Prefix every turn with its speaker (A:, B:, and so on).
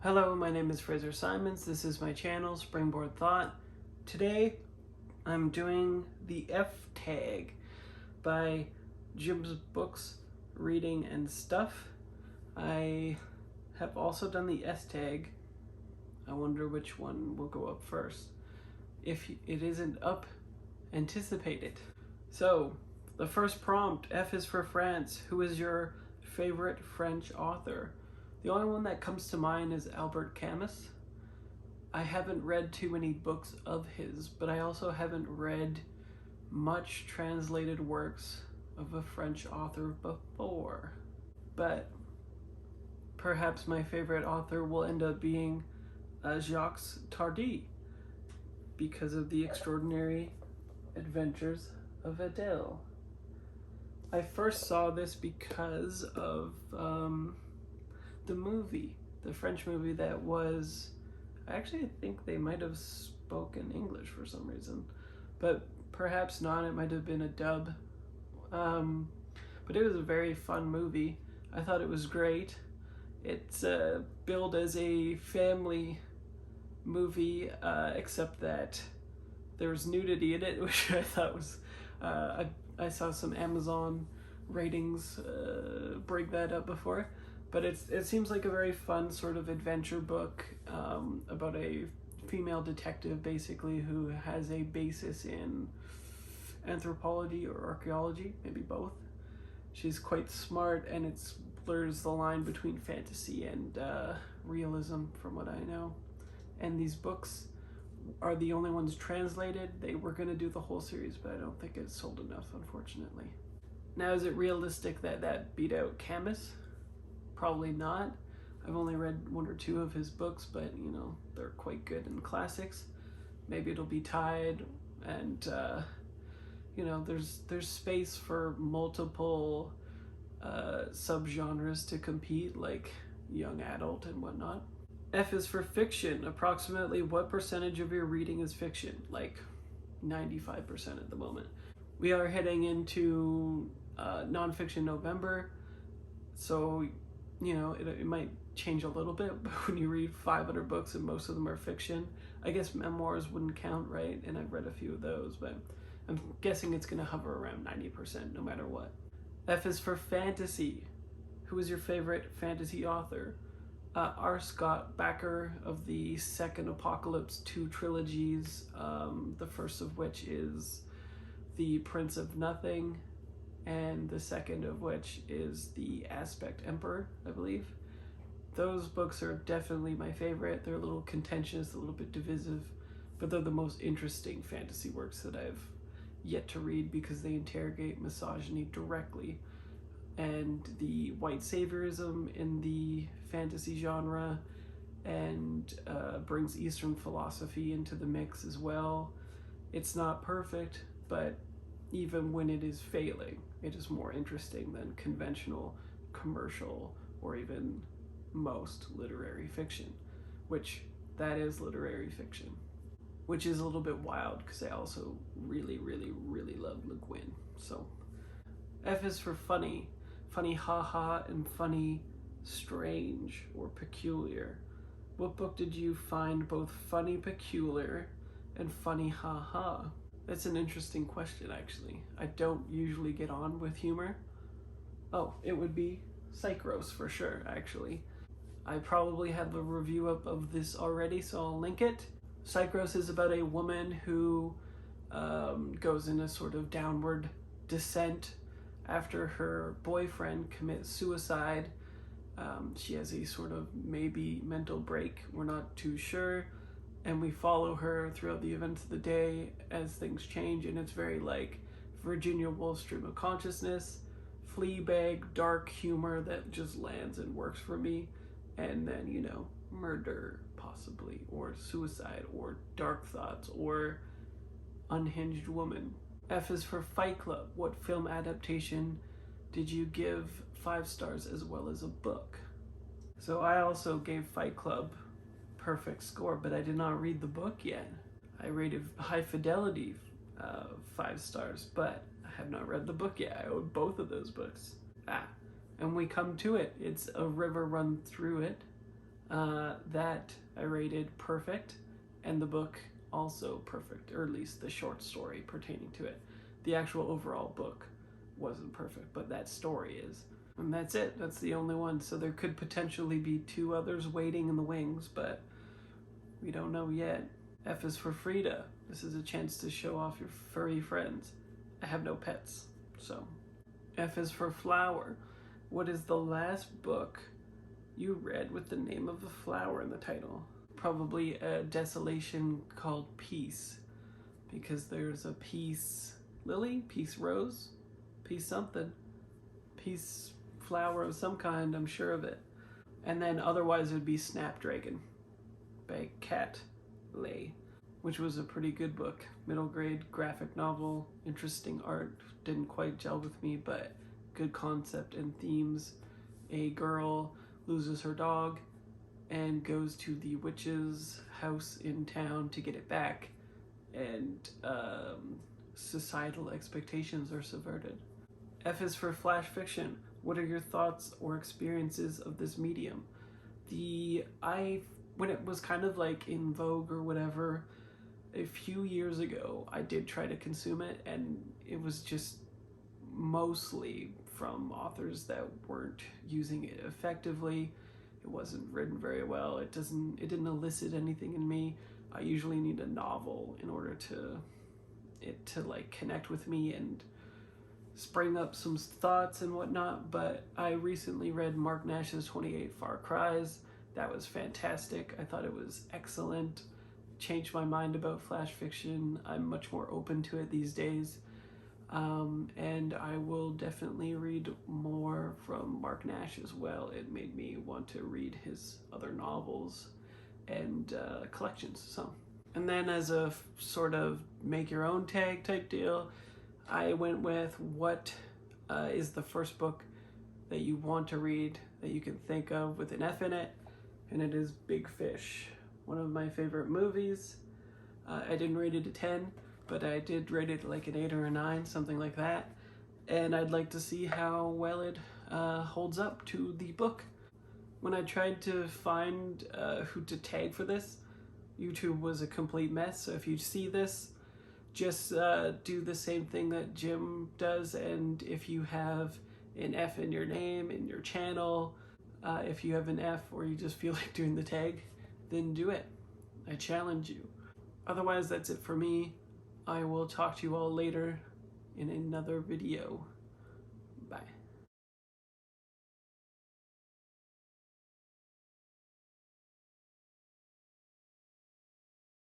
A: Hello, my name is Fraser Simons. This is my channel, Springboard Thought. Today, I'm doing the F tag by Jim's Books, Reading and Stuff. I have also done the S tag. I wonder which one will go up first. If it isn't up, anticipate it. So, the first prompt, F is for France. Who is your favorite French author? The only one that comes to mind is Albert Camus. I haven't read too many books of his, but I also haven't read much translated works of a French author before. But perhaps my favorite author will end up being Jacques Tardy, because of the extraordinary adventures of Adele. I first saw this because of the movie, the French movie that was, I think they might have spoken English for some reason, but perhaps not, it might have been a dub. But it was a very fun movie. I thought it was great. It's billed as a family movie, except that there was nudity in it, which I thought was, I saw some Amazon ratings break that up before. But it seems like a very fun sort of adventure book about a female detective, basically, who has a basis in anthropology or archaeology, maybe both. She's quite smart, and it blurs the line between fantasy and realism, from what I know. And these books are the only ones translated. They were going to do the whole series, but I don't think it's sold enough, unfortunately. Now, is it realistic that that beat out Camus? Probably not. I've only read one or two of his books, but you know, they're quite good and classics. Maybe it'll be tied, and you know, there's space for multiple subgenres to compete, like young adult and whatnot. F is for fiction. Approximately what percentage of your reading is fiction? Like 95% at the moment. We are heading into nonfiction November, so you know, it might change a little bit, but when you read 500 books and most of them are fiction, I guess memoirs wouldn't count, right? And I've read a few of those, but I'm guessing it's going to hover around 90% no matter what. F is for fantasy. Who is your favorite fantasy author? R. Scott Bakker of the Second Apocalypse 2 trilogies, the first of which is The Prince of Nothing, and the second of which is The Aspect Emperor, I believe. Those books are definitely my favorite. They're a little contentious, a little bit divisive, but they're the most interesting fantasy works that I've yet to read because they interrogate misogyny directly and the white saviorism in the fantasy genre, and brings Eastern philosophy into the mix as well. It's not perfect, but even when it is failing, it is more interesting than conventional, commercial, or even most literary fiction, which that is literary fiction, which is a little bit wild because I also really, really, really love Le Guin. So F is for funny. Funny haha and funny strange or peculiar. What book did you find both funny peculiar and funny haha? That's an interesting question, actually. I don't usually get on with humor. Oh, it would be Psychros for sure, actually. I probably have a review up of this already, so I'll link it. Psychros is about a woman who goes in a sort of downward descent after her boyfriend commits suicide. She has a sort of maybe mental break, we're not too sure. And we follow her throughout the events of the day as things change, and it's very like Virginia Woolf stream of consciousness, Fleabag, dark humor that just lands and works for me, and then, you know, murder possibly, or suicide, or dark thoughts, or unhinged woman. F is for Fight Club. What film adaptation did you give 5 stars as well as a book? So I also gave Fight Club perfect score, but I did not read the book yet. I rated High Fidelity 5 stars, but I have not read the book yet. I owe both of those books. And we come to it. It's A River Run Through It That I rated perfect, and the book also perfect, or at least the short story pertaining to it. The actual overall book wasn't perfect, but that story is. And that's it. That's the only one. So there could potentially be 2 others waiting in the wings, but we don't know yet. F is for Frida. This is a chance to show off your furry friends. I have no pets, so. F is for flower. What is the last book you read with the name of a flower in the title? Probably a desolation called Peace, because there's a peace lily, peace rose, peace something, peace flower of some kind, I'm sure of it. And then otherwise it would be Snapdragon by Cat Lay, which was a pretty good book. Middle grade graphic novel, interesting art, didn't quite gel with me, but good concept and themes. A girl loses her dog and goes to the witch's house in town to get it back, and societal expectations are subverted. F is for flash fiction. What are your thoughts or experiences of this medium? When it was kind of like in vogue or whatever, a few years ago, I did try to consume it, and it was just mostly from authors that weren't using it effectively. It wasn't written very well. It didn't elicit anything in me. I usually need a novel in order to like connect with me and spring up some thoughts and whatnot. But I recently read Mark Nash's 28 Far Cries. That was fantastic. I thought it was excellent. Changed my mind about flash fiction. I'm much more open to it these days. And I will definitely read more from Mark Nash as well. It made me want to read his other novels and collections. So, and then as a sort of make your own tag type deal, I went with what is the first book that you want to read that you can think of with an F in it, and it is Big Fish, one of my favorite movies. I didn't rate it a 10, but I did rate it like an 8 or a 9, something like that. And I'd like to see how well it holds up to the book. When I tried to find who to tag for this, YouTube was a complete mess. So if you see this, just do the same thing that Jim does. And if you have an F in your name, in your channel, if you have an F or you just feel like doing the tag, then do it. I challenge you. Otherwise, that's it for me. I will talk to you all later in another video.